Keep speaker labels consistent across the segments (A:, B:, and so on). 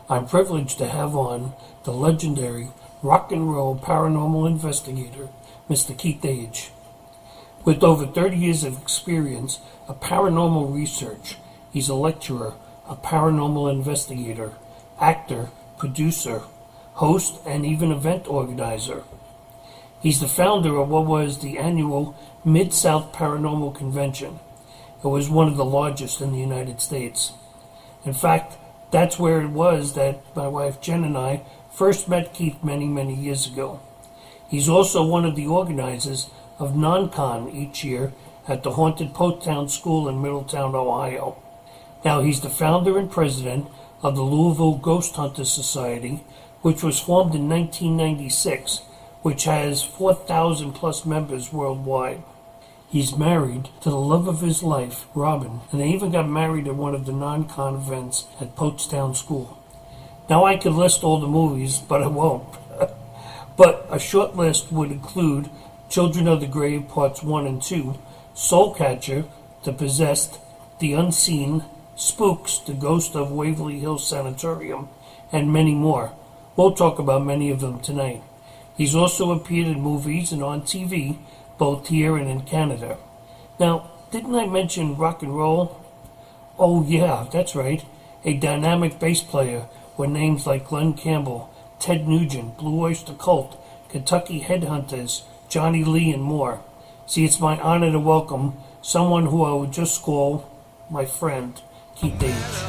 A: I'm privileged to have on the legendary rock and roll paranormal investigator, Mr. Keith Age. With over 30 years of experience of paranormal research, he's a lecturer, a paranormal investigator, actor, producer, host, and even event organizer. He's the founder of what was the annual Mid-South Paranormal Convention. It was one of the largest in the United States. In fact, that's where it was that my wife Jen and I first met Keith many, many years ago. He's also one of the organizers of Non-Con each year at the haunted Pottstown School in Middletown, Ohio. Now, he's the founder and president of the Louisville Ghost Hunters Society, which was formed in 1996, which has 4,000 plus members worldwide. He's married to the love of his life, Robin, and they even got married at one of the non-con events at Pottstown School. Now I could list all the movies, but I won't. But a short list would include Children of the Grave Parts 1 and 2, Soul Catcher, The Possessed, The Unseen, Spooks, The Ghost of Waverly Hills Sanatorium, and many more. We'll talk about many of them tonight. He's also appeared in movies and on TV, both here and in Canada. Now, didn't I mention rock and roll? Oh yeah, that's right. A dynamic bass player with names like Glenn Campbell, Ted Nugent, Blue Oyster Cult, Kentucky Headhunters, Johnny Lee, and more. See, it's my honor to welcome someone who I would just call my friend, Keith Age.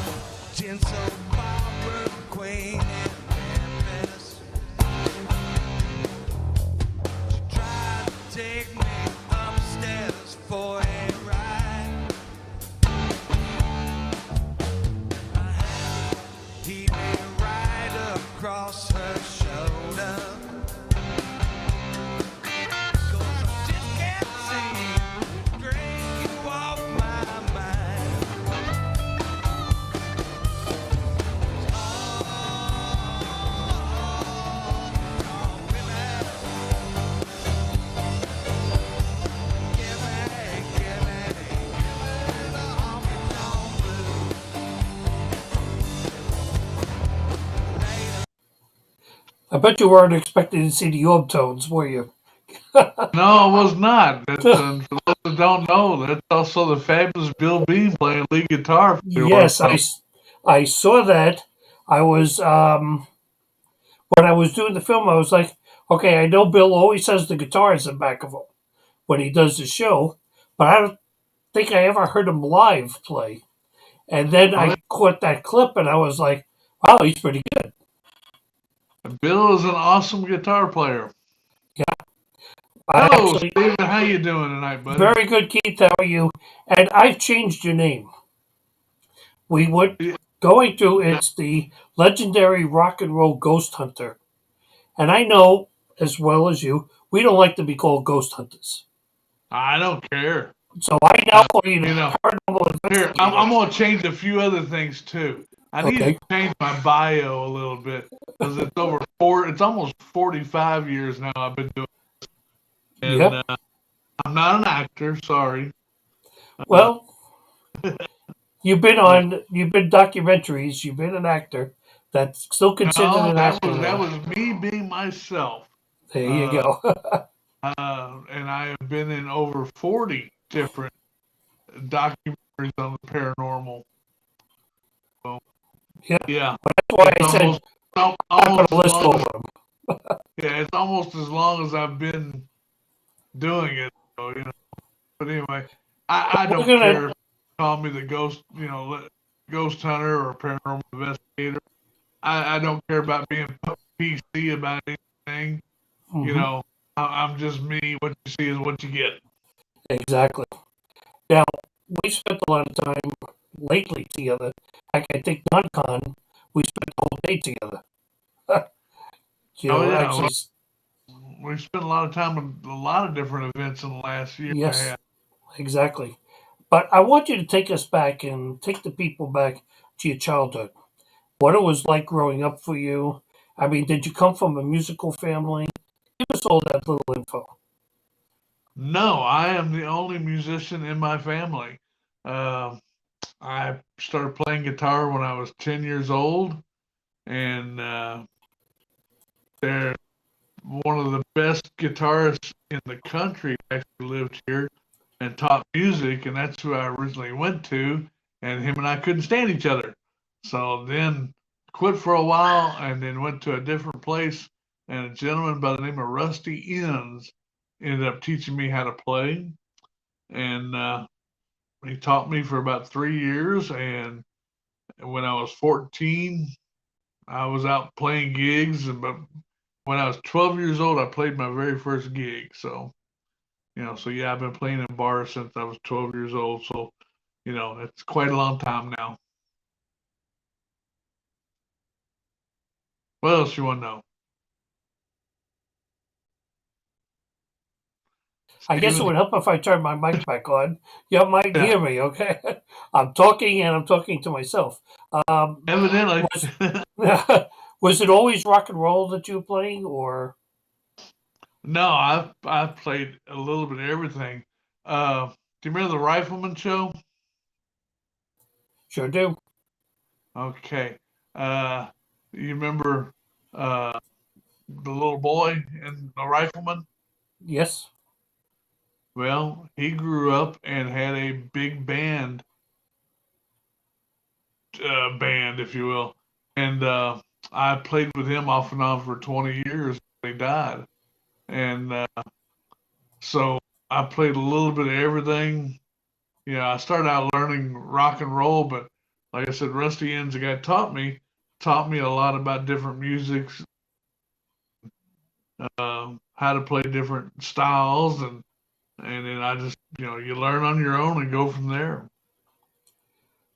A: I bet you weren't expecting to see the Orb Tones, were you?
B: No, I was not. That's, for those that don't know, that's also the fabulous Bill Bean playing lead guitar for the Orb
A: Yes,
B: Tones.
A: I saw that. I was, when I was doing the film, I was like, okay, I know Bill always has the guitars in back of him when he does the show, but I don't think I ever heard him live play. And then
B: Oh,
A: I caught that clip and I was like, wow, he's pretty good.
B: Bill is an awesome guitar player.
A: Yeah. I
B: Hello,
A: actually,
B: Steven. How you doing tonight, buddy?
A: very good, Keith. How are you? And I've changed your name. We would
B: Yeah,
A: going to, it's the legendary rock and roll ghost hunter. And I know, as well as you, we don't like to be called ghost hunters.
B: I don't care.
A: So I now call you
B: You
A: the
B: know,
A: paranormal
B: here,
A: investigator.
B: I'm going to change a few other things too. I need to
A: Okay.
B: change my bio a little bit because it's almost 45 years now I've been doing it. And
A: Yep.
B: I'm not an actor, sorry.
A: Well, you've been documentaries, you've been an actor. That's still considered
B: No,
A: an actor,
B: that
A: though.
B: was me being myself.
A: There you
B: Uh,
A: go.
B: and I have been in over 40 different documentaries on the paranormal. So,
A: Yeah.
B: yeah,
A: That's why
B: it's
A: I said
B: almost
A: I'm not
B: almost
A: going to
B: as
A: list
B: long
A: all
B: as
A: of them.
B: it's almost as long as I've been doing it. So, but anyway, I
A: We're
B: don't
A: gonna.
B: care if you call me the ghost hunter or paranormal investigator. I don't care about being PC about anything.
A: Mhm,
B: I'm just me. What you see is what you get.
A: exactly. Now we spent a lot of time lately together. I think non-con, we spent the whole day together.
B: Oh yeah,
A: Actually,
B: well, we spent a lot of time at a lot of different events in the last year and a
A: yes,
B: half.
A: exactly. But I want you to take us back and take the people back to your childhood. What it was like growing up for you. I mean, did you come from a musical family? Give us all that little info.
B: No, I am the only musician in my family. Um I started playing guitar when I was 10 years old, and they're one of the best guitarists in the country. Actually lived here and taught music, and that's who I originally went to. And him and I couldn't stand each other, so then quit for a while, and then went to a different place. And a gentleman by the name of Rusty Ends ended up teaching me how to play, and he taught me for about 3 years. And when I was 14, I was out playing gigs. But when I was 12 years old, I played my very first gig. So, so yeah, I've been playing in bars since I was 12 years old. So, it's quite a long time now. What else you want to know?
A: I guess it would help if I turned my mic back on. You might
B: Yeah.
A: hear me, okay? I'm talking and I'm talking to myself.
B: Evidently.
A: Was it always rock and roll that you were playing, or?
B: No, I've played a little bit of everything. Do you remember the Rifleman show?
A: Sure do.
B: Okay. You remember the little boy and the Rifleman?
A: Yes.
B: Well, he grew up and had a big band, if you will, and I played with him off and on for 20 years. He died, and so I played a little bit of everything. I started out learning rock and roll, but like I said, Rusty Ends, the guy taught me a lot about different musics, how to play different styles, and then I just you learn on your own and go from there.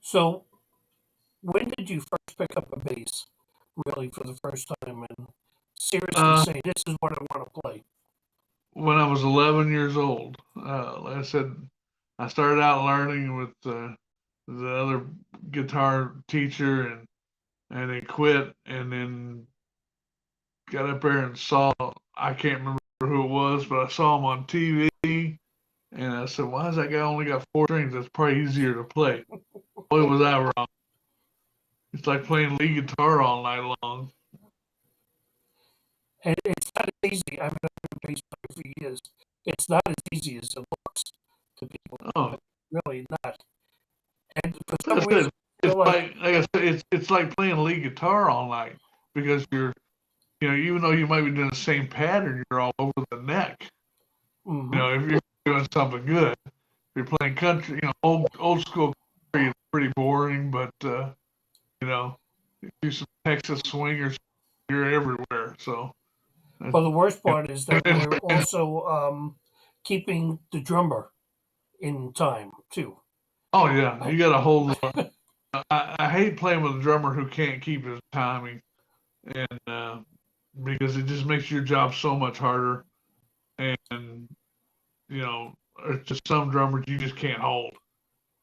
A: So, when did you first pick up a bass, really, for the first time, and seriously
B: Uh,
A: say, this is what I want to play?
B: when I was 11 years old, like I said, I started out learning with the other guitar teacher, and then quit, and then got up there and saw, I can't remember who it was, but I saw him on TV, and I said, why has that guy only got 4 strings? That's probably easier to play. Boy, was I wrong. It's like playing lead guitar all night long.
A: And it's not as easy. I've been a bass player for years. It's not as easy as it looks to people.
B: Oh,
A: Really not. And for some
B: like I
A: reason,
B: said,
A: I
B: it's
A: feel like,
B: like I said, it's like playing lead guitar all night, because even though you might be doing the same pattern, you're all over the neck.
A: mhm.
B: If you're doing something good, if you're playing country, old school country is pretty boring, but you know, do some Texas swing or you're everywhere. So,
A: Well, the worst part is that
B: and,
A: we're
B: and,
A: also keeping the drummer in time too.
B: oh yeah,
A: I,
B: you got to hold. I hate playing with a drummer who can't keep his timing, and because it just makes your job so much harder. And it's just some drummers you just can't hold.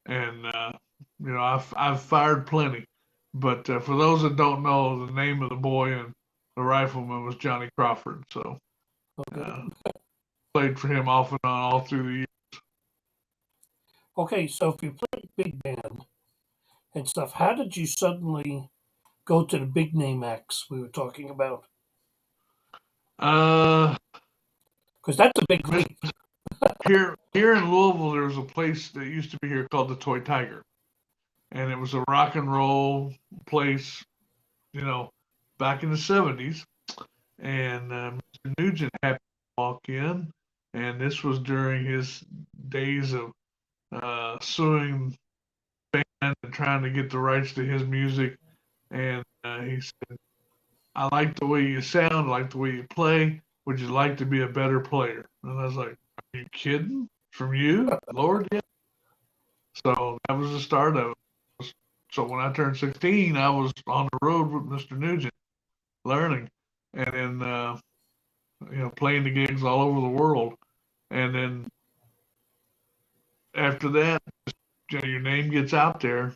B: And I've fired plenty, but for those that don't know, the name of the boy and the rifleman was Johnny Crawford. So
A: okay.
B: uh, played for him off and on all through the years.
A: Okay, so if you played big band and stuff, how did you suddenly go to the big name acts we were talking about?
B: Uh,
A: Because that's a big leap.
B: here in Louisville, there was a place that used to be here called the Toy Tiger, and it was a rock and roll place, you know, back in the '70s. And Mr. Nugent happened to walk in, and this was during his days of suing band and trying to get the rights to his music. And he said, I like the way you sound, I like the way you play. Would you like to be a better player? And I was like, are you kidding? From you? Lord, yeah. So that was the start of it. So when I turned 16, I was on the road with Mr. Nugent learning, and then playing the gigs all over the world. And then after that, your name gets out there.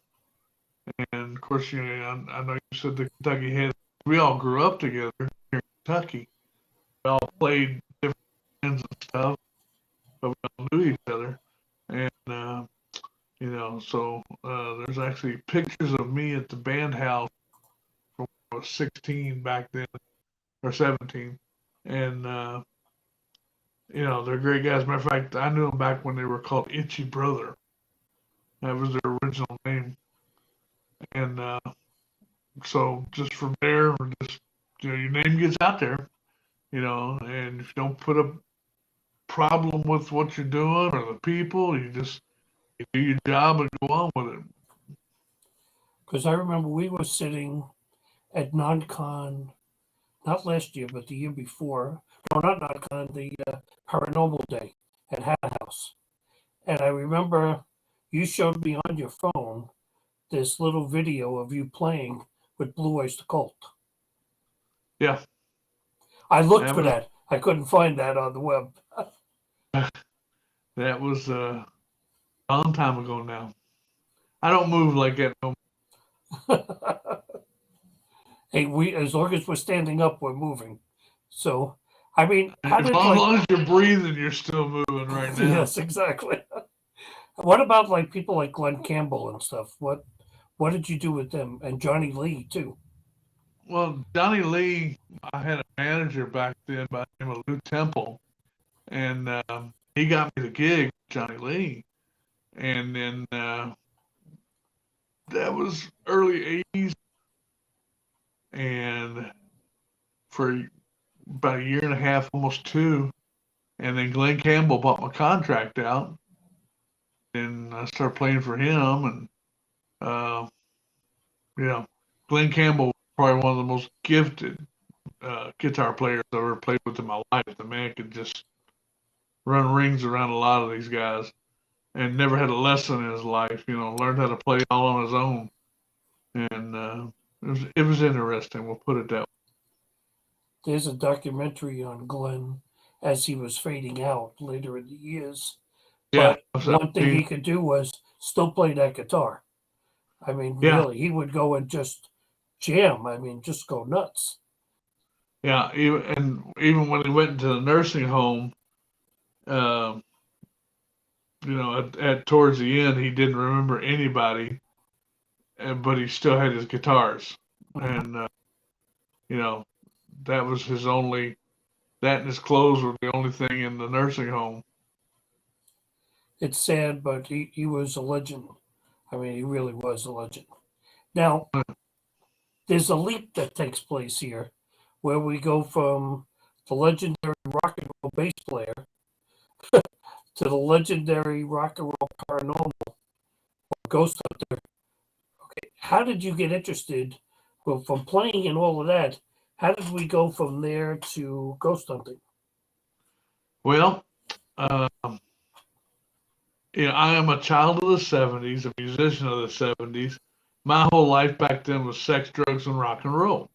B: And of course, I know you said the Kentucky Head. We all grew up together here in Kentucky. We all played different bands and stuff, but we all knew each other. And so there's actually pictures of me at the band house from I was 16 back then, or 17. And, they're great guys. Matter of fact, I knew them back when they were called Itchy Brother. That was their original name. And so just from there, just, your name gets out there, and if you don't put a problem with what you're doing or the people, you do your job and go on with it.
A: Because I remember we were sitting at NonCon, not last year, but the year before. No, not NonCon, the Paranormal Day at Hat House. And I remember you showed me on your phone this little video of you playing with Blue Oyster Cult.
B: Yeah.
A: I looked for that. I couldn't find that on the web.
B: That was a long time ago now. I don't move like that no more.
A: Hey, as long as we're standing up, we're moving. So, I mean,
B: As long as you're breathing, you're still moving right now.
A: Yes, exactly. What about like people like Glenn Campbell and stuff? What did you do with them? And Johnny Lee too.
B: Well, Johnny Lee, I had a manager back then by the name of Lou Temple, and he got me the gig, Johnny Lee, and then that was early '80s, and for about a year and a half, almost two, and then Glenn Campbell bought my contract out, and I started playing for him, and uh, Glenn Campbell was probably one of the most gifted guitar players I've ever played with in my life. The man could just run rings around a lot of these guys, and never had a lesson in his life. Learned how to play all on his own, and it was interesting. We'll put it that way.
A: There's a documentary on Glenn as he was fading out later in the years.
B: Yeah,
A: But one thing he could do was still play that guitar. I mean, really, he would go and just jam. I mean, just go nuts.
B: Yeah, even when he went into the nursing home, uh, at towards the end, he didn't remember anybody, but he still had his guitars, and that was his only. That and his clothes were the only thing in the nursing home.
A: It's sad, but he was a legend. I mean, he really was a legend. Now, there's a leap that takes place here where we go from the legendary rock and roll bass player to the legendary rock and roll paranormal ghost hunter. Okay, how did you get interested from playing and all of that? How did we go from there to ghost hunting?
B: Well, I am a child of the '70s, a musician of the '70s. My whole life back then was sex, drugs, and rock and roll.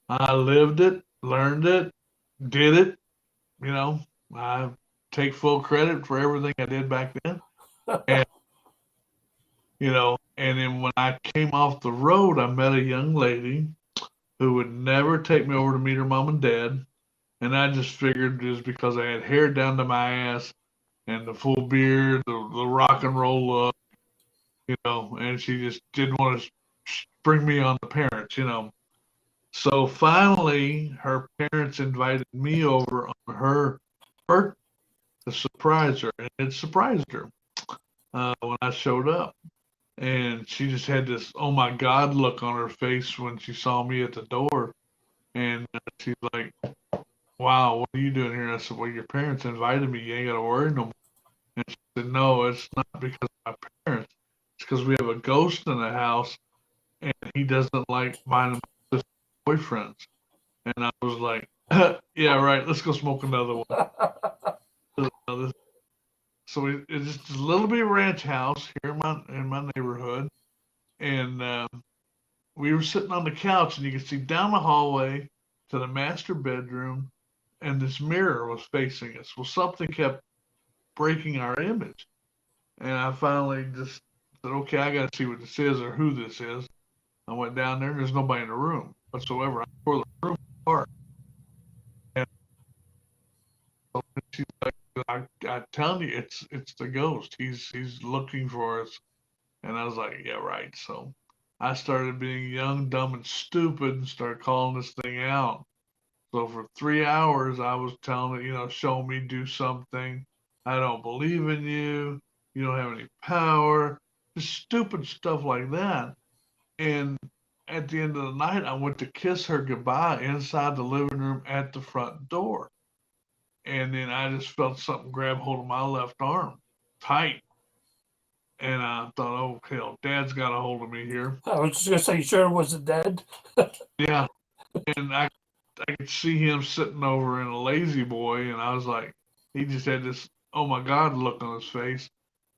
B: I lived it, learned it, did it. I take full credit for everything I did back then. And, and then when I came off the road, I met a young lady who would never take me over to meet her mom and dad. And I just figured just because I had hair down to my ass and the full beard, the rock and roll look, and she just didn't want to bring me on the parents. So finally, her parents invited me over on her birthday to surprise her, and it surprised her when I showed up. And she just had this "oh my God" look on her face when she saw me at the door, and she's like, "Wow, what are you doing here?" I said, "Well, your parents invited me. You ain't gotta worry no more." And she said, "No, it's not because of my parents. It's because we have a ghost in the house, and he doesn't like mine and my boyfriends." And I was like, "Yeah, right. Let's go smoke another one." So it's just a little bit ranch house here in my neighborhood, and we were sitting on the couch, and you could see down the hallway to the master bedroom, and this mirror was facing us. Well, something kept breaking our image, and I finally just said, "Okay, I got to see what this is or who this is." I went down there, and there's nobody in the room whatsoever. I tore the room apart, and so she's like, I'm telling you, it's the ghost. He's looking for us." And I was like, "Yeah, right." So I started being young, dumb, and stupid and started calling this thing out. So for 3 hours, I was telling it, show me, do something. I don't believe in you. You don't have any power. Just stupid stuff like that. And at the end of the night, I went to kiss her goodbye inside the living room at the front door. And then I just felt something grab hold of my left arm tight. And I thought, oh, hell, Dad's got a hold of me here.
A: I was just going to say, you sure it wasn't Dad?
B: Yeah. And I could see him sitting over in a lazy boy. And I was like, he just had this, oh my God, look on his face.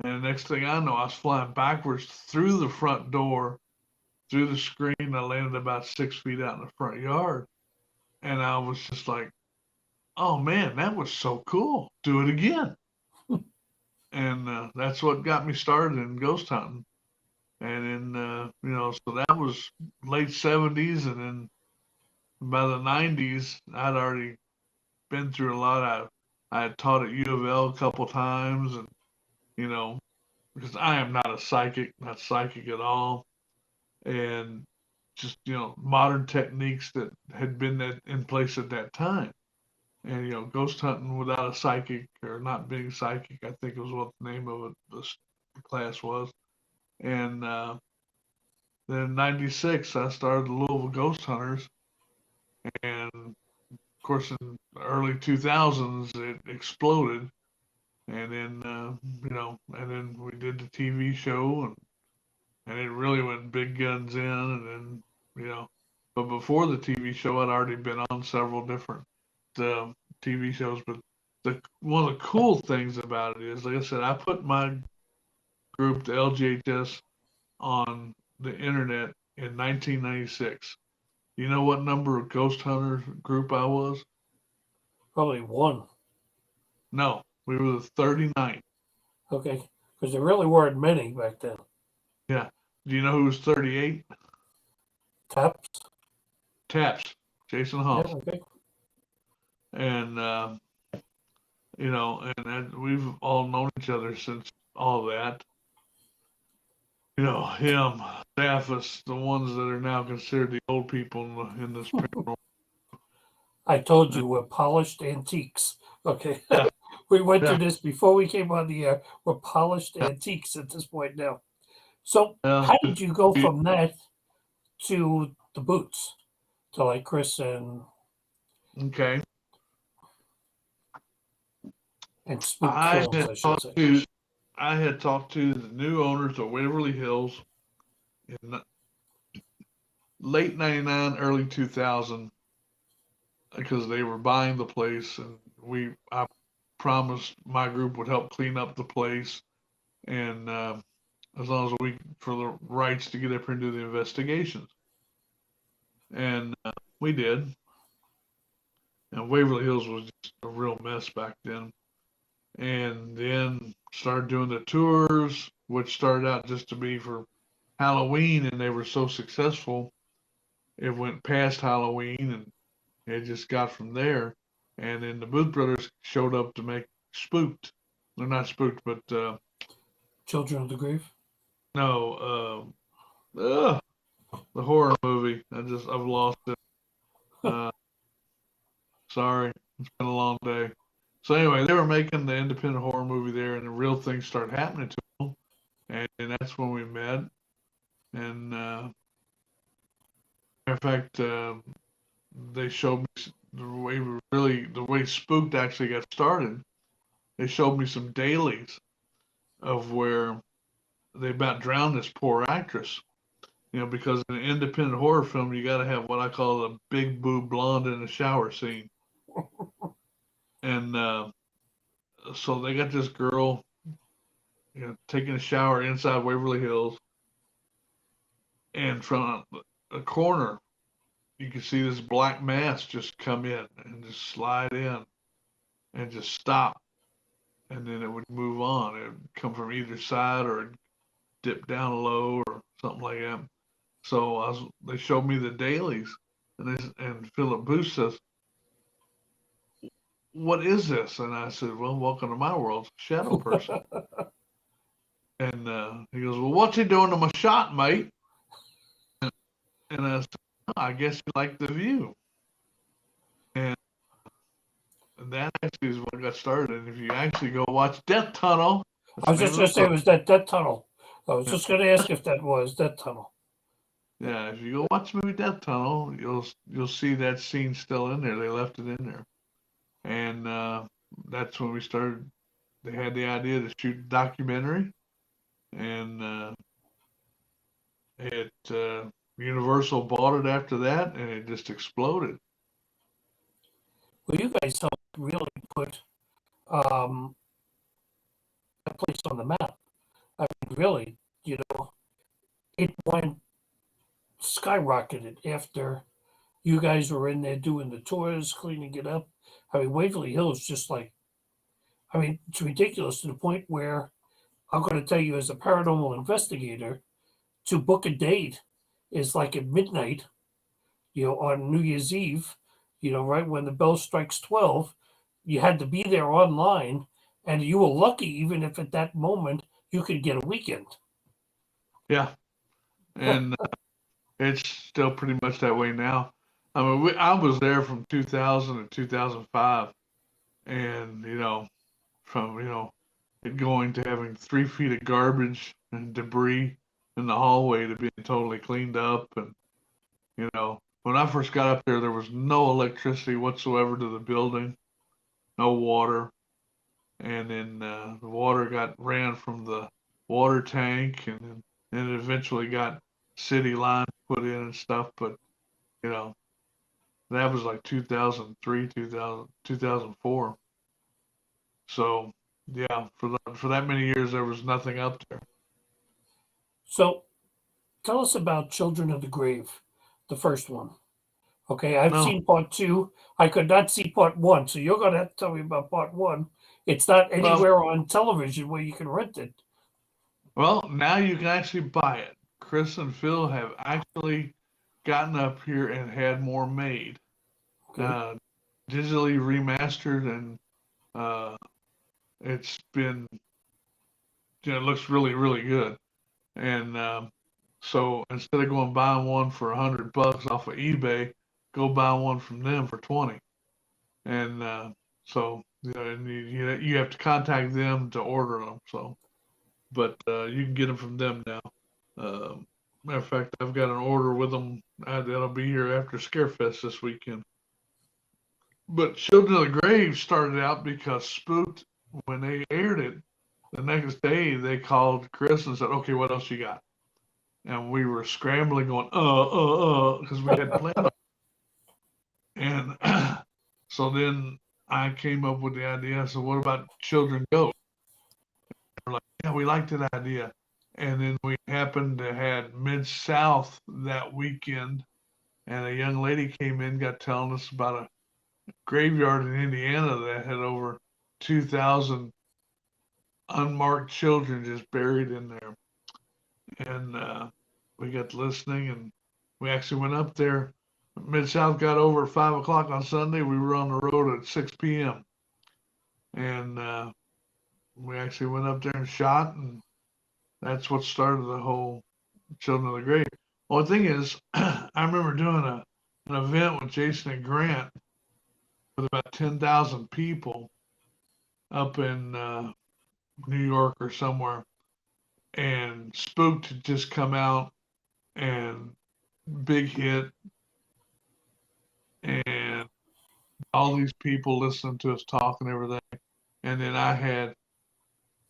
B: And the next thing I know, I was flying backwards through the front door, through the screen. I landed about 6 feet out in the front yard. And I was just like, oh man, that was so cool. Do it again. And that's what got me started in ghost hunting. And then, so that was late 70s. And then by the 90s, I'd already been through a lot. I had taught at U of L a couple times. And, because I am not a psychic, not psychic at all. And just, modern techniques that had been in place at that time. And ghost hunting without a psychic or not being psychic, I think was what the name of it, the class was. And then in '96, I started the Louisville Ghost Hunters, and of course in the early 2000s it exploded, and then and then we did the TV show, and it really went big guns in, and then but before the TV show, I'd already been on several different TV shows. But one of the cool things about it is, like I said, I put my group, the LGHS, on the internet in 1996. You know what number of ghost hunter group I was?
A: Probably one.
B: No, we were the 39th.
A: Okay. Because there really weren't many back then.
B: Yeah. Do you know who was 38?
A: Taps?
B: Taps. Jason
A: Yeah,
B: Hodgson.
A: okay.
B: And and we've all known each other since all that. Him, Staffus, the ones that are now considered the old people in this paranormal.
A: I told you we're polished antiques. Okay.
B: Yeah.
A: We went
B: Yeah.
A: through this before we came on the air. We're polished antiques at this point now. So how did you go from that to the boots? To like Chris and
B: Okay.
A: Spooked Films, I should say.
B: I had talked to the new owners of Waverly Hills in late '99, early 2000, because they were buying the place, and I promised my group would help clean up the place, and as long as we for the rights to get up here and do the investigations, and we did. And Waverly Hills was just a real mess back then. And then started doing the tours, which started out just to be for Halloween, and they were so successful, it went past Halloween, and it just got from there. And then the Booth Brothers showed up to make Spooked. They're not Spooked, but
A: Children of the Grave.
B: No, the horror movie. I've lost it. Sorry, it's been a long day. So anyway, they were making the independent horror movie there, and the real things started happening to them, and that's when we met. And matter of fact, they showed me the way Spooked actually got started. They showed me some dailies of where they about drowned this poor actress. Because in an independent horror film, you got to have what I call a big boob blonde in the shower scene. And so they got this girl, taking a shower inside Waverly Hills, and from a corner, you can see this black mass just come in and just slide in and just stop, and then it would move on. It would come from either side, or it'd dip down low, or something like that. So they showed me the dailies, and Philip Booth says, "What is this?" And I said, "Well, welcome to my world, shadow person." And he goes, "Well, what's he doing to my shot, mate?" And I said, oh, I guess you like the view. And that actually is what got started. And if you actually go watch Death Tunnel,
A: I
B: that's
A: was
B: the name
A: just
B: of
A: going
B: the
A: to say,
B: book.
A: was that tunnel? I was
B: Yeah.
A: just going to ask if that was that tunnel.
B: Yeah, if you go watch the movie Death Tunnel, you'll see that scene still in there. They left it in there, and that's when we started. They had the idea to shoot a documentary, and it Universal bought it after that, and it just exploded.
A: Well, you guys helped really put um, that place on the map. I mean, really, you know, it went skyrocketed after you guys were in there doing the tours, cleaning it up. I mean, Waverly Hills just like, I mean, it's ridiculous to the point where I'm going to tell you, as a paranormal investigator, to book a date is like at midnight, on New Year's Eve, right when the bell strikes 12, you had to be there online, and you were lucky even if at that moment you could get a weekend.
B: Yeah, and it's still pretty much that way now. I mean, I was there from 2000 to 2005, and from it going to having 3 feet of garbage and debris in the hallway to being totally cleaned up, and when I first got up there was no electricity whatsoever to the building, no water, and then the water got ran from the water tank, and it eventually got city lines put in and stuff, but you know that was like 2003, 2000, 2004. So yeah, for that many years there was nothing up there.
A: So tell us about Children of the Grave, the first one. Okay, I've
B: No,
A: seen part two. I could not see part one, so you're going to have to tell me about part one. It's not
B: well,
A: anywhere on television where you can rent it.
B: now you can actually buy it. Chris and Phil have actually gotten up here and had more made,
A: Okay,
B: uh, digitally remastered, and uh, it's been it looks really really good. And so instead of going buying one for $100 off of eBay, go buy one from them for 20. And so and you have to contact them to order them. So, but you can get them from them now. Uh, Matter of fact, I've got an order with them that'll be here after Scarefest this weekend. But Children of the Grave started out because Spooked, when they aired it, the next day they called Chris and said, "Okay, what else you got?" And we were scrambling, going, because we had planned on. And so then I came up with the idea. So what about Children Go? We're like, yeah, we liked that idea. And then we happened to had Mid South that weekend, and a young lady came in, got telling us about a graveyard in Indiana that had over 2,000 unmarked children just buried in there. And we got listening, and we actually went up there. Mid South got over at 5 o'clock on Sunday. We were on the road at 6 p.m. and we actually went up there and shot, and that's what started the whole Children of the Grave. Well, the thing is, I remember doing an event with Jason and Grant with about 10,000 people up in New York or somewhere, and Spooked had just come out and big hit, and all these people listening to us talk and everything. And then I had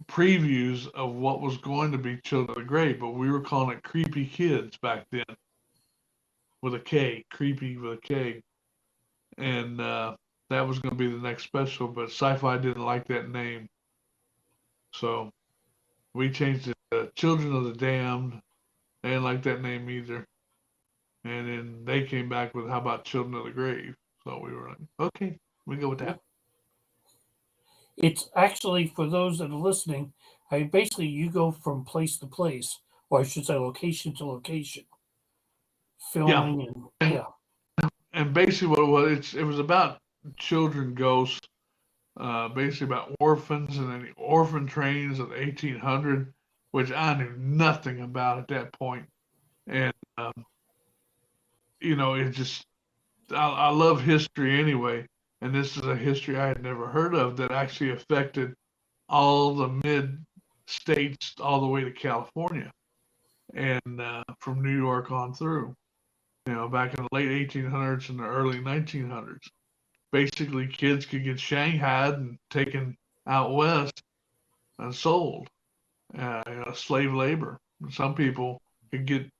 B: previews of what was going to be Children of the Grave, but we were calling it Creepy Kids back then with a K, Creepy with a K. And that was going to be the next special, but Sci Fi didn't like that name. So we changed it to Children of the Damned. They didn't like that name either. And then they came back with, how about Children of the Grave? So we were like, okay, we go with
A: yeah.
B: that.
A: It's actually, for those that are listening, basically you go from place to place, or I should say location to location,
B: Yeah.
A: filming and
B: And,
A: yeah.
B: and basically what it was, it was about children ghosts, basically about orphans and then the orphan trains of the 1800, which I knew nothing about at that point. And it just I love history anyway, and this is a history I had never heard of that actually affected all the mid states all the way to California and from New York on through. Back in the late 1800s and the early 1900s, basically kids could get shanghaied and taken out west and sold, slave labor. Some people could get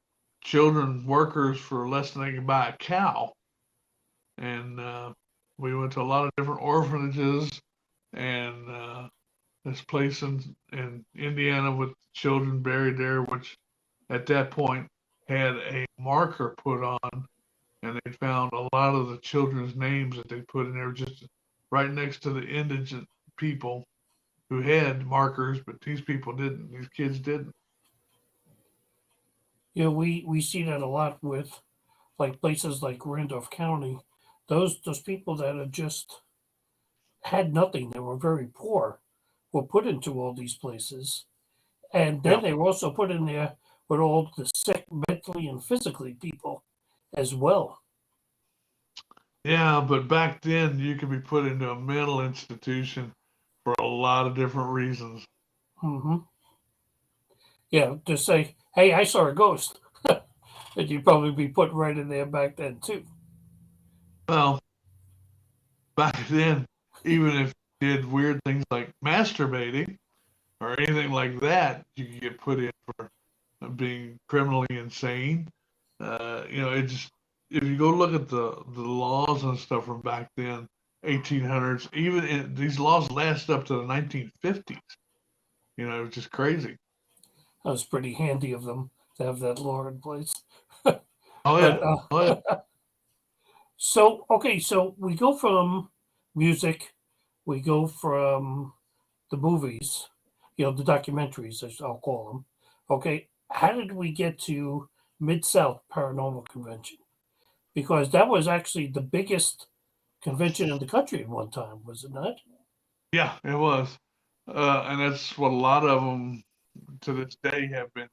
B: children workers for less than they could buy a cow. And we went to a lot of different orphanages and this place in Indiana with children buried there, which at that point had a marker put on, and they found a lot of the children's names that they put in there just right next to the indigent people who had markers, but these people didn't. These kids didn't.
A: We see that a lot with like places like Randolph County. Those people that had just had nothing, they were very poor, were put into all these places. And then
B: Yeah.
A: they were also put in there with all the sick mentally and physically people as well.
B: Yeah, but back then you could be put into a mental institution for a lot of different reasons.
A: Hmm. Yeah, to say, hey, I saw a ghost. And you'd probably be put right in there back then too.
B: Well, back then, even if you did weird things like masturbating or anything like that, you could get put in for being criminally insane. It just if you go look at the laws and stuff from back then, 1800s, these laws last up to the 1950s. It was just crazy.
A: That was pretty handy of them to have that law in place.
B: Oh
A: But
B: yeah, oh yeah,
A: so okay, so we go from music, we go from the movies, the documentaries, as I'll call them. Okay, how did we get to Mid South Paranormal Convention? Because that was actually the biggest convention in the country at one time, was it not?
B: yeah. It was, and that's what a lot of them to this day have been,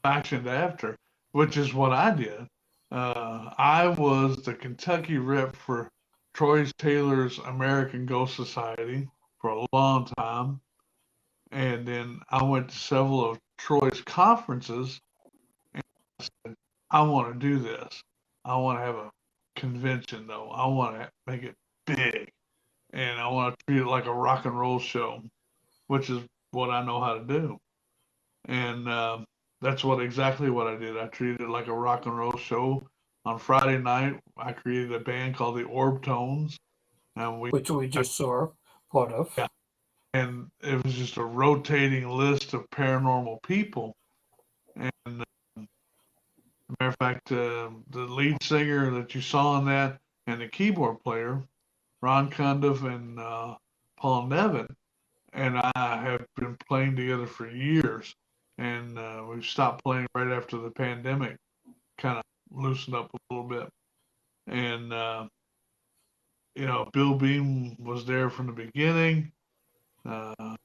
B: fashioned after, which is what I did. I was the Kentucky rep for Troy Taylor's American Ghost Society for a long time. And then I went to several of Troy's conferences and said, I want to do this. I want to have a convention, though. I want to make it big. And I want to treat it like a rock and roll show, which is what I know how to do. And that's exactly what I did. I treated it like a rock and roll show. On Friday night, I created a band called the Orb Tones, and
A: Which we just saw part of.
B: yeah, and it was just a rotating list of paranormal people. And matter of fact, the lead singer that you saw in that, and the keyboard player, Ron Cundiff and Paul Nevin, and I have been playing together for years. And we've stopped playing right after the pandemic kind of loosened up a little bit. And Bill Beam was there from the beginning. Uh,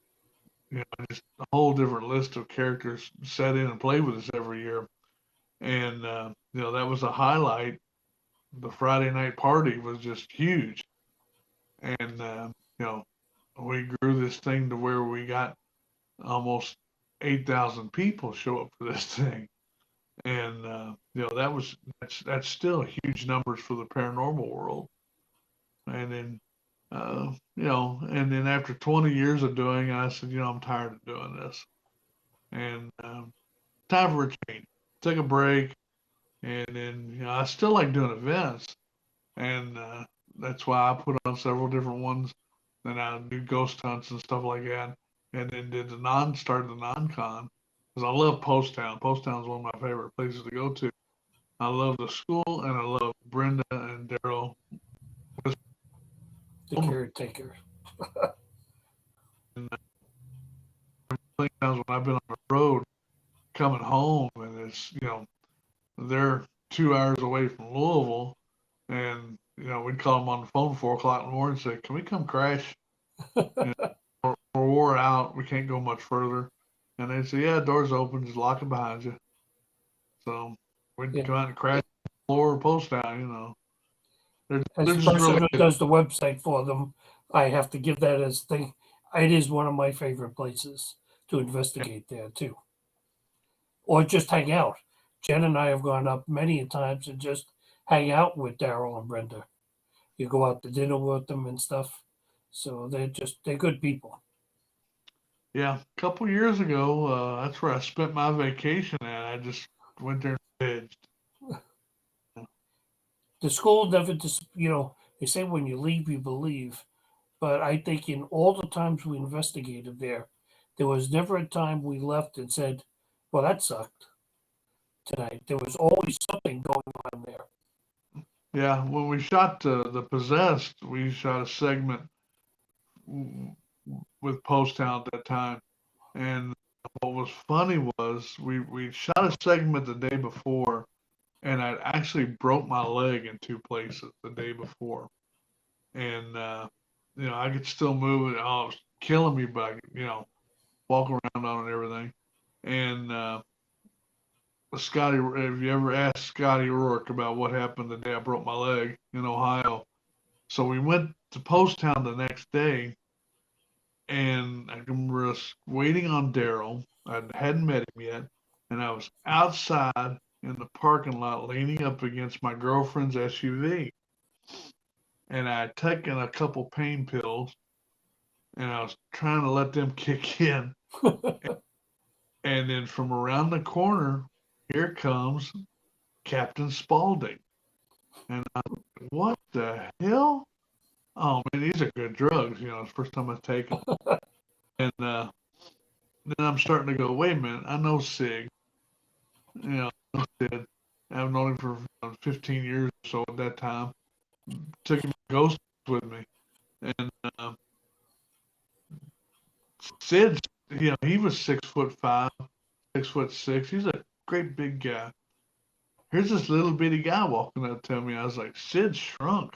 B: just a whole different list of characters sat in and played with us every year. And that was a highlight. The Friday night party was just huge, and we grew this thing to where we got almost 8,000 people show up for this thing. And that's still huge numbers for the paranormal world. And then and then after 20 years of doing it, I said, I'm tired of doing this, and time for a change. Take a break, and then I still like doing events, and that's why I put on several different ones. Then I do ghost hunts and stuff like that, and then started the non-con because I love Post Town. Post Town is one of my favorite places to go to. I love the school, and I love Brenda and Daryl.
A: The caretaker.
B: And times when I've been on the road coming home, and it's they're 2 hours away from Louisville, and we'd call them on the phone 4 o'clock in the morning and say, "Can we come crash? We're wore out. We can't go much further." And they'd say, "Yeah, doors open. Just lock it behind you." So we'd
A: Yeah.
B: come out and crash. floor post town, you know.
A: As
B: They're
A: the
B: just
A: person
B: really
A: who
B: good.
A: does the website for them, I have to give that as thing. It is one of my favorite places to investigate there too, or just hang out. Jen and I have gone up many a times and just hang out with Daryl and Brenda. You go out to dinner with them and stuff. So they're good people.
B: Yeah, a couple years ago, that's where I spent my vacation at. I just went there and vegged.
A: The school never they say when you leave you believe, but I think in all the times we investigated there was never a time we left and said, well, that sucked tonight. There was always something going on there.
B: Yeah, when we shot the Possessed, we shot a segment with Post Town at that time. And what was funny was we shot a segment the day before, and I actually broke my leg in two places the day before. And I could still move it. Oh, it was killing me, but I could, walk around on it and everything. And Scotty, have you ever asked Scotty Rourke about what happened the day I broke my leg in Ohio? So we went to Post Town the next day, and I remember us waiting on Daryl. I hadn't met him yet, and I was outside in the parking lot leaning up against my girlfriend's SUV. And I had taken a couple pain pills, and I was trying to let them kick in. And then from around the corner, here comes Captain Spaulding. And I'm like, what the hell? Oh man, these are good drugs. It's the first time I've taken them. And then I'm starting to go, wait a minute, I know Sig. I know Sid. I've known him for 15 years or so at that time. Took him to Ghost with me. And Sid, he was 6'5", 6'6". He's a great big guy. Here's this little bitty guy walking up to me. I was like, Sid shrunk,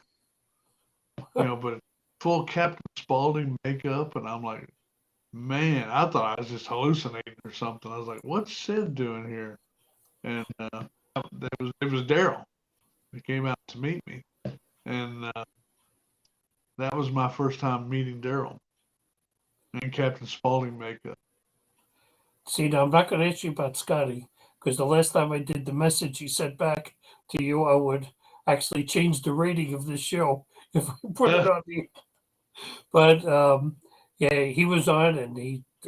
B: but full Captain Spaulding makeup, and I'm like, man, I thought I was just hallucinating or something. I was like, what's Sid doing here? And it was Daryl. He came out to meet me, and that was my first time meeting Daryl and Captain Spaulding makeup.
A: See, now I'm not going to ask you about Scotty because the last time I did the message he sent back to you, I would actually change the rating of this show if I put it on the. But yeah, he was on, and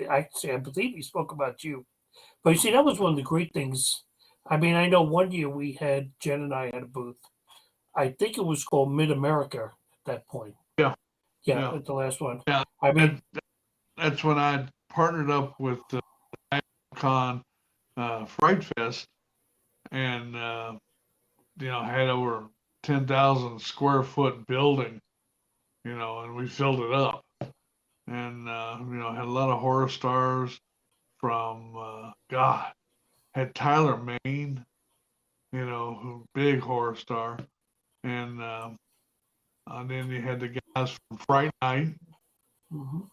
A: I believe he spoke about you. But you see, that was one of the great things. I mean, I know one year Jen and I had a booth. I think it was called Mid America at that point.
B: Yeah,
A: Yeah,
B: yeah,
A: at the last one.
B: yeah.
A: I mean,
B: That's when I partnered up with Con Fright Fest, and had over 10,000 square foot building, and we filled it up, and had a lot of horror stars from God, had Tyler Maine, big horror star, and then you had the guys from Fright Night,
A: mhm.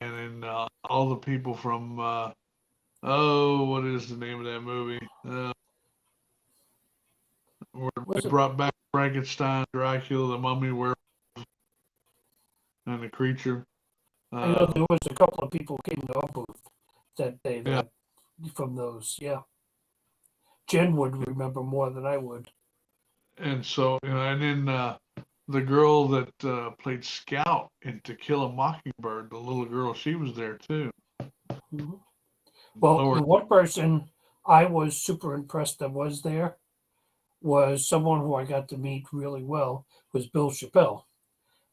B: and then all the people from what is the name of that movie? Where
A: Was
B: they
A: it?
B: brought back Frankenstein, Dracula, the Mummy, Werewolf, and the Creature.
A: I know
B: Uh,
A: there was a couple of people came to our booth that day
B: yeah,
A: that from those. Yeah, Jen would remember more than I would.
B: and so and then the girl that played Scout in To Kill a Mockingbird, the little girl, she was there too.
A: Mhm. Well,
B: Lord,
A: the one person I was super impressed that was there was someone who I got to meet really well was Bill Chappelle.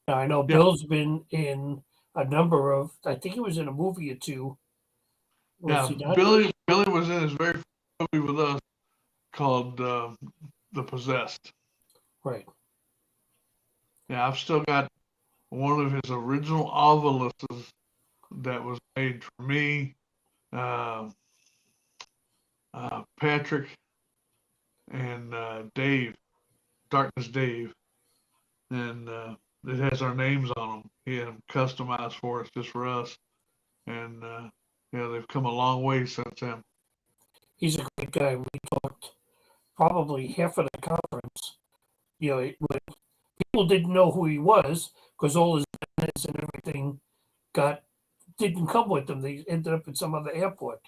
A: Now I know
B: yeah,
A: Bill's been in a number of. I think he was in a movie or two. Was
B: yeah.
A: he not?
B: Billy was in his very first movie with us called The Possessed.
A: Right.
B: Yeah, I've still got one of his original obelisks that was made for me, uh, Patrick, and Dave, Darkness Dave, and it has our names on them. He had them customized for us, just for us, and they've come a long way since then.
A: He's a great guy. We talked probably half of the conference. People didn't know who he was because all his banners and everything got didn't come with them. They ended up at some other airport,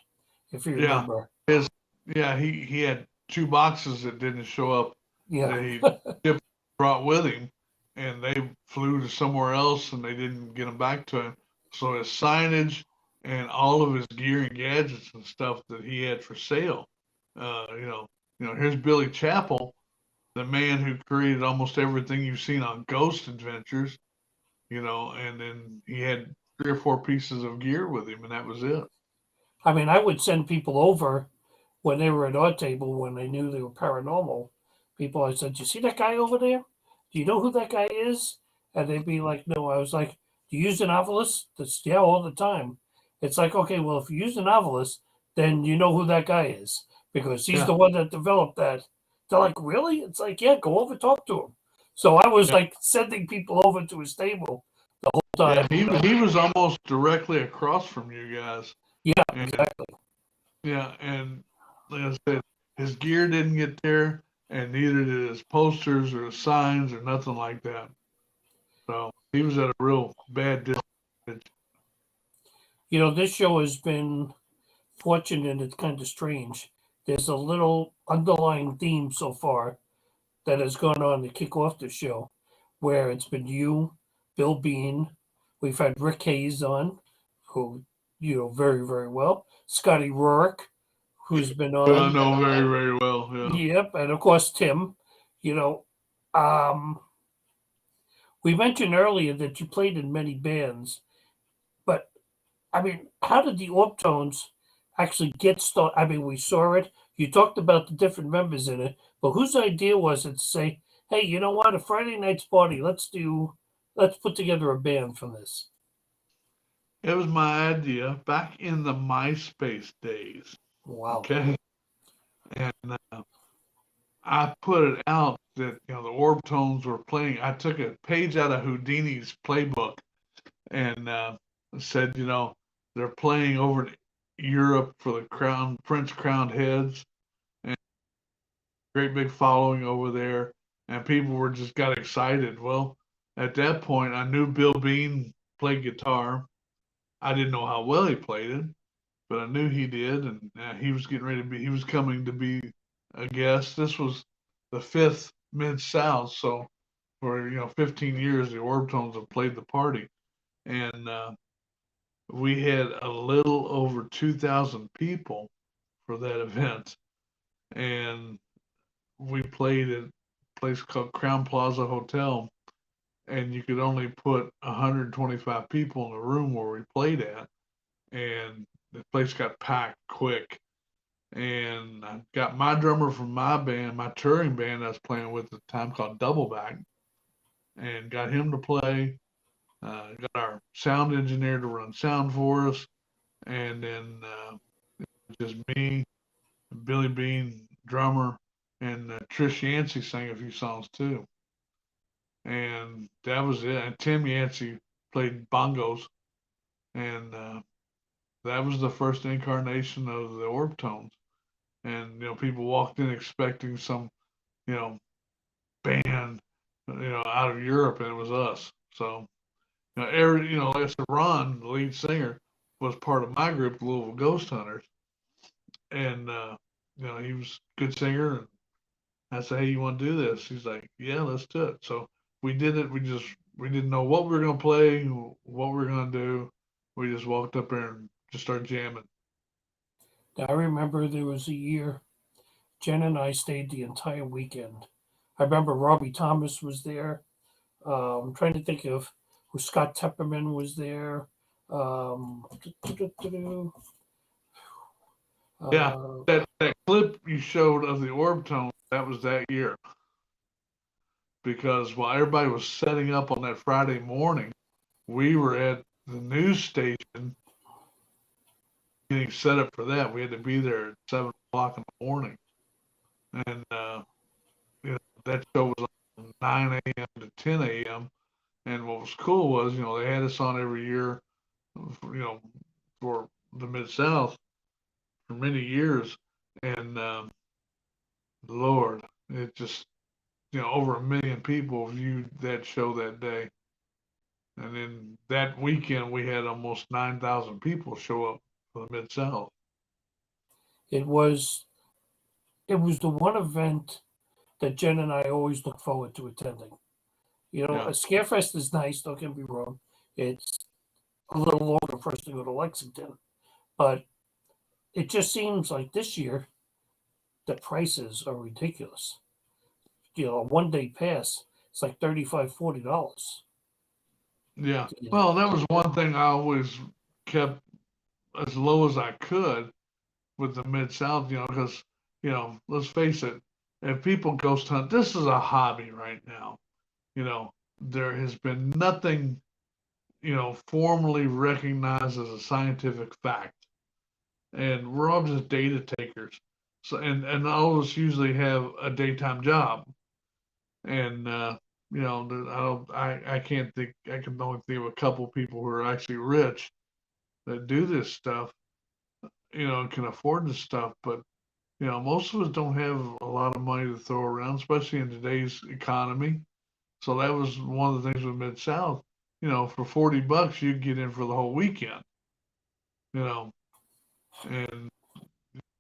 A: if you
B: Yeah,
A: remember.
B: his he had two boxes that didn't show up
A: Yeah.
B: that he brought with him, and they flew to somewhere else and they didn't get them back to him. So his signage and all of his gear and gadgets and stuff that he had for sale. Uh, you know, here's Billy Chapel, the man who created almost everything you've seen on Ghost Adventures. And then he had 3 or 4 pieces of gear with him, and that was it.
A: I mean, I would send people over when they were at our table when they knew they were paranormal. People, I said, "You see that guy over there? Do you know who that guy is?" And they'd be like, "No." I was like, "Do you use a novelist?" That's yeah, all the time. It's like, okay, well, if you use a novelist, then you know who that guy is because he's
B: Yeah,
A: the one that developed that. They're like, "Really?" It's like, yeah, go over, talk to him. So I was
B: yeah,
A: like sending people over to his table the whole
B: yeah.
A: time.
B: He was almost directly across from you guys,
A: Yeah,
B: and
A: exactly.
B: yeah, and like I said, his gear didn't get there, and neither did his posters or his signs or nothing like that. So he was at a real bad disadvantage.
A: This show has been fortunate. It's kind of strange. There's a little underlying theme so far that has gone on to kick off the show, where it's been you, Bill Bean. We've had Rick Hayes on, who you know very very well. Scotty Rourke, who's been
B: But I
A: on.
B: know very, very well. Yeah.
A: Yep, and of course Tim. You know, um, we mentioned earlier that you played in many bands, but I mean, how did the Orb Tones actually get started? I mean, we saw it. You talked about the different members in it, but whose idea was it to say, "Hey, you know what? A Friday night's party. Let's put together a band for this."
B: It was my idea back in the MySpace days.
A: Wow.
B: Okay. And I put it out that, the Orb Tones were playing. I took a page out of Houdini's playbook and said, they're playing over in Europe for the Prince crowned heads, and great big following over there. And people were just got excited. Well, at that point, I knew Bill Bean played guitar. I didn't know how well he played it, but I knew he did, and he was getting ready to be. He was coming to be a guest. This was the fifth Mid South, so for 15 years, the Orb Tones have played the party, and we had a little over 2,000 people for that event, and we played at a place called Crown Plaza Hotel, and you could only put 125 people in the room where we played at, and the place got packed quick. And I got my drummer from my band, my touring band I was playing with at the time called Doubleback, and got him to play. Got our sound engineer to run sound for us, and then just me, Billy Bean, drummer, and Trish Yancey sang a few songs too. And that was it. And Tim Yancey played bongos, and that was the first incarnation of the Orb Tones. And people walked in expecting some you know band out of Europe, and it was us. So like I said, Ron, the lead singer, was part of my group, the Louisville Ghost Hunters, and he was a good singer. And I said, "Hey, you want to do this?" He's like, "Yeah, let's do it." So we did it. We didn't know what we were gonna play, what we were gonna do. We just walked up there and just started jamming.
A: I remember there was a year Jen and I stayed the entire weekend. I remember Robbie Thomas was there. I'm trying to think of who Scott Tepperman was there. Um,
B: Yeah,
A: uh,
B: that clip you showed of the Orb Tone, that was that year, because while everybody was setting up on that Friday morning, we were at the news station getting set up for that. We had to be there at 7 o'clock in the morning, and that show was on 9 a.m. to 10 a.m. And what was cool was, they had us on every year, you know, for the Mid South for many years, and Lord, it just, over 1 million people viewed that show that day. And then that weekend, we had almost 9,000 people show up for the Mid South.
A: It was it was the one event that Jen and I always look forward to attending. You know,
B: Yeah.
A: a Scarefest is nice, don't get me wrong. It's a little longer for us to go to Lexington, but it just seems like this year the prices are ridiculous. You know, a 1 day pass, it's like $35, $40.
B: Yeah.
A: You know,
B: Well, that was one thing I always kept as low as I could with the Mid South, because, let's face it, if people ghost hunt, this is a hobby right now. You know, there has been nothing, formally recognized as a scientific fact. And we're all just data takers. So, and all of us usually have a daytime job. And, I can't think, I can only think of a couple people who are actually rich that do this stuff, and can afford this stuff. But most of us don't have a lot of money to throw around, especially in today's economy. So that was one of the things with Mid South. For $40, you get in for the whole weekend. You know, and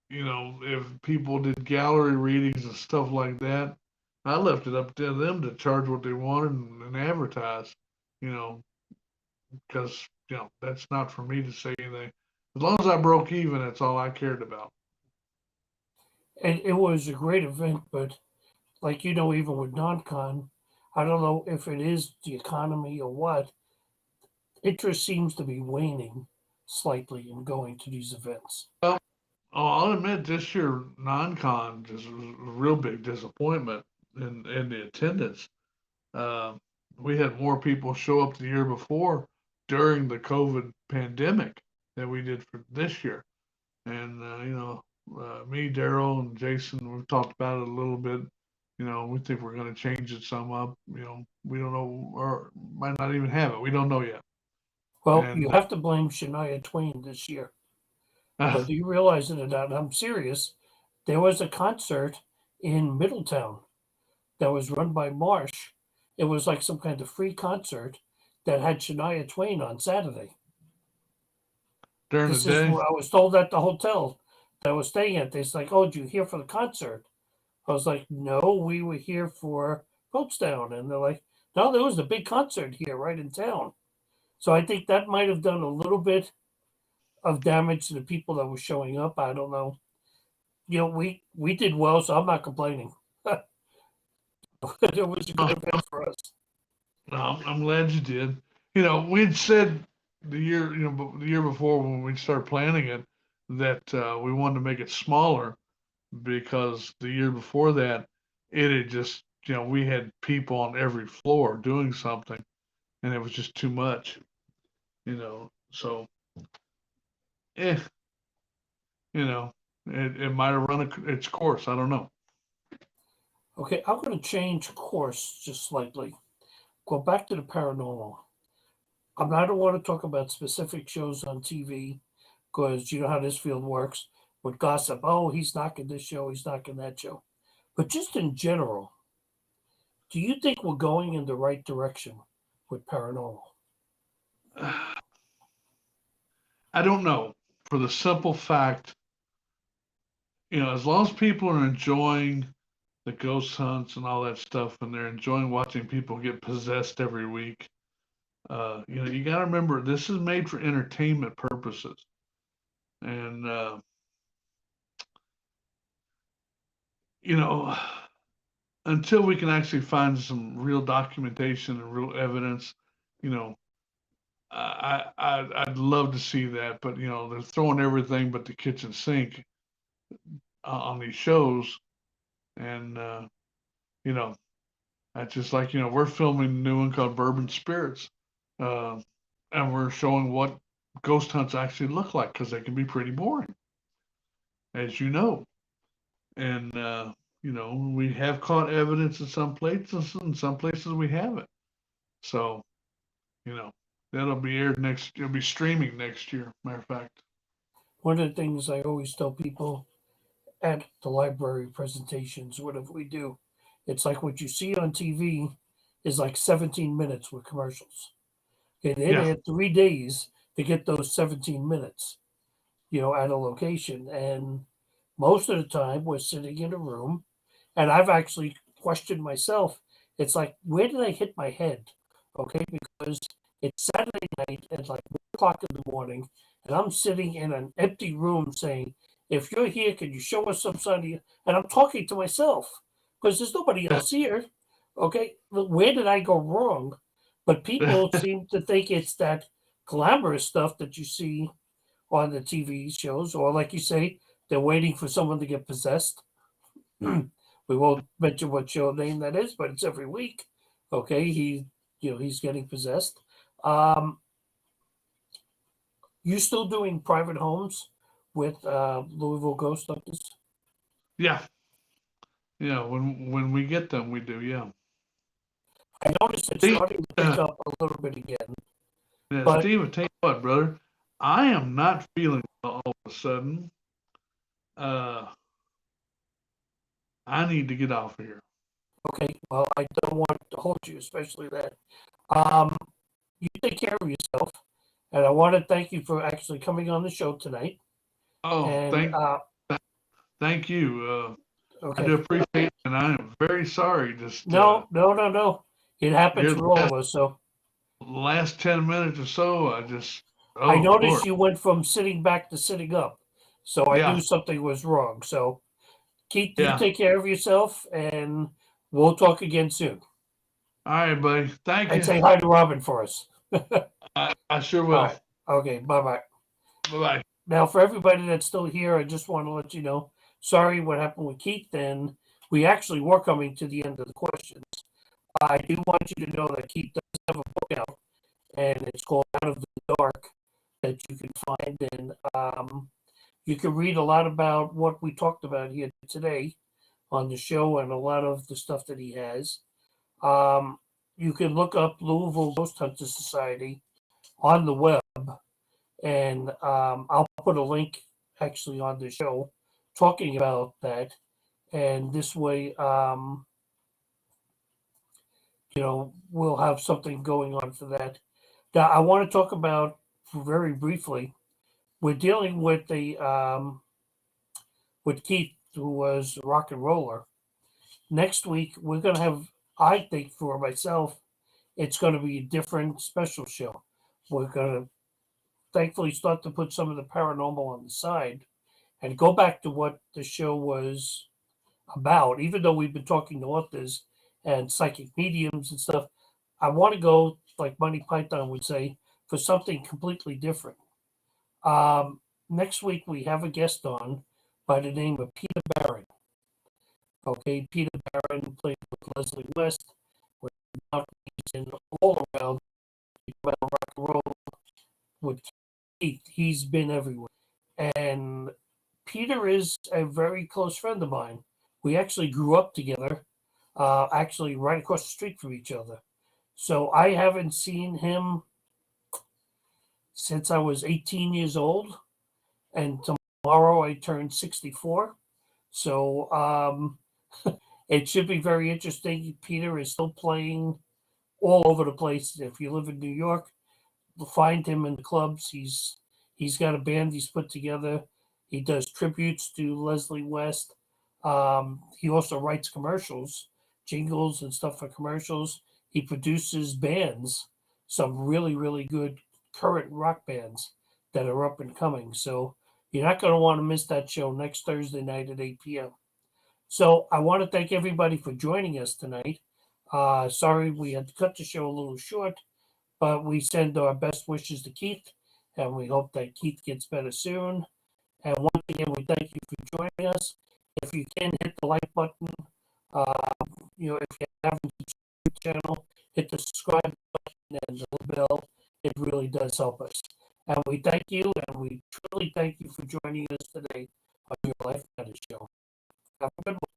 B: if people did gallery readings and stuff like that, I left it up to them to charge what they wanted and advertise. You know, because that's not for me to say anything. As long as I broke even, that's all I cared about.
A: and it was a great event, but like even with non-con, I don't know if it is the economy or what. Interest seems to be waning slightly in going to these events.
B: Well, I'll admit this year non-con just was a real big disappointment in the attendance. Uh, we had more people show up the year before during the COVID pandemic than we did for this year. And me, Daryl, and Jason, we've talked about it a little bit. We think we're going to change it some up. We don't know, or might not even have it. We don't know yet.
A: Well, you
B: And
A: have to blame Shania Twain this year. Whether you realize it or not, I'm serious. There was a concert in Middletown that was run by Marsh. It was like some kind of free concert that had Shania Twain on Saturday.
B: during the
A: This is
B: day,
A: what I was told at the hotel that I was staying at. They're like, "Oh, did you here for the concert?" I was like, "No, we were here for Popestown." And they're like, "No, there was a big concert here right in town." So I think that might have done a little bit of damage to the people that were showing up. I don't know. We did well, so I'm not complaining. It was a good event for us.
B: I'm glad you did. We'd said the year before when we started planning it that we wanted to make it smaller because the year before that it had just we had people on every floor doing something and it was just too much. So eh, it might have run its course. I don't know.
A: Okay, I'm going to change course just slightly. Go back to the paranormal. I don't want to talk about specific shows on TV because you know how this field works with gossip. Oh, he's knocking this show, he's knocking that show. But just in general, do you think we're going in the right direction with paranormal?
B: I don't know for the simple fact, as long as people are enjoying the ghost hunts and all that stuff, and they're enjoying watching people get possessed every week. You got to remember this is made for entertainment purposes, and you know, until we can actually find some real documentation and real evidence, you know, I'd love to see that, but they're throwing everything but the kitchen sink on these shows, and you know, that's just like we're filming a new one called Bourbon Spirits, uh, and we're showing what ghost hunts actually look like because they can be pretty boring, as you know. And we have caught evidence in some places, and some places we haven't. So you know, that'll be aired next. It'll be streaming next year. Matter of fact.
A: One of the things I always tell people at the library presentations, whatever we do. It's like what you see on TV is like 17 minutes with commercials. Okay, they
B: Yeah.
A: had 3 days to get those 17 minutes, at a location. And most of the time, we're sitting in a room, and I've actually questioned myself. It's like, where did I hit my head? Okay, because it's Saturday night at like 1 o'clock in the morning, and I'm sitting in an empty room saying, if you're here, can you show us some sign of you? And I'm talking to myself because there's nobody else here. Okay, where did I go wrong? But people seem to think it's that glamorous stuff that you see on the TV shows, or like you say, they're waiting for someone to get possessed. We won't mention what show name that is, but it's every week. Okay, he's getting possessed. Um, you still doing private homes with Louisville Ghost Hunters?
B: Yeah. Yeah. When we get them, we do. Yeah.
A: I noticed it's
B: Steve,
A: starting to pick up a little bit again,
B: yeah,
A: but
B: Steve, I tell you what, brother, I am not feeling well all of a sudden. Uh, I need to get off of here.
A: okay. Well, I don't want to hold you, especially that. Um, you take care of yourself, and I want to thank you for actually coming on the show tonight.
B: Oh,
A: And
B: thank you. I
A: okay,
B: do appreciate it, and I am very sorry. Just
A: no. It happens
B: here the
A: for all of us. So
B: last 10 minutes or so, I just
A: I
B: oh Lord,
A: noticed you went from sitting back to sitting up. So I knew
B: yeah,
A: something was wrong. So Keith, you
B: yeah.
A: take care of yourself, and we'll talk again soon.
B: All right, buddy. Thank
A: And
B: you.
A: say hi to Robin for us.
B: I sure
A: All
B: will.
A: right. Okay. Bye bye.
B: Bye bye.
A: Now, for everybody that's still here, I just want to let you know. Sorry what happened with Keith. And we actually were coming to the end of the questions. I do want you to know that Keith does have a book out, and it's called Out of the Dark, that you can find. And you can read a lot about what we talked about here today on the show and a lot of the stuff that he has. Um, you can look up Louisville Ghost Hunters Society on the web, and I'll put a link actually on the show talking about that. And this way, we'll have something going on for that. Now, I want to talk about very briefly. We're dealing with with Keith, who was a rock and roller. Next week, we're going to have, I think for myself, it's going to be a different special show. We're going to thankfully start to put some of the paranormal on the side and go back to what the show was about. Even though we've been talking to authors and psychic mediums and stuff, I want to go, like Monty Python would say, for something completely different. Next week, we have a guest on by the name of Peter Barron. Okay, Peter Barron played with Leslie West, with and all around rock and roll with Keith. He's been everywhere. And Peter is a very close friend of mine. We actually grew up together, actually right across the street from each other. So I haven't seen him since I was 18 years old, and tomorrow I turn 64. So it should be very interesting. Peter is still playing all over the place. If you live in New York, you'll find him in the clubs. He's got a band he's put together. He does tributes to Leslie West. He also writes commercials, jingles and stuff for commercials. He produces bands, some really, really good current rock bands that are up and coming. So you're not going to want to miss that show next Thursday night at 8 p.m. So I want to thank everybody for joining us tonight. Sorry we had to cut the show a little short, but we send our best wishes to Keith, and we hope that Keith gets better soon. And once again, we thank you for joining us. If you can hit the like button, if you haven't subscribed to the channel, hit the subscribe button and the little bell. It really does help us. And we thank you, and we truly thank you for joining us today on your Life Matters show. Have a good one.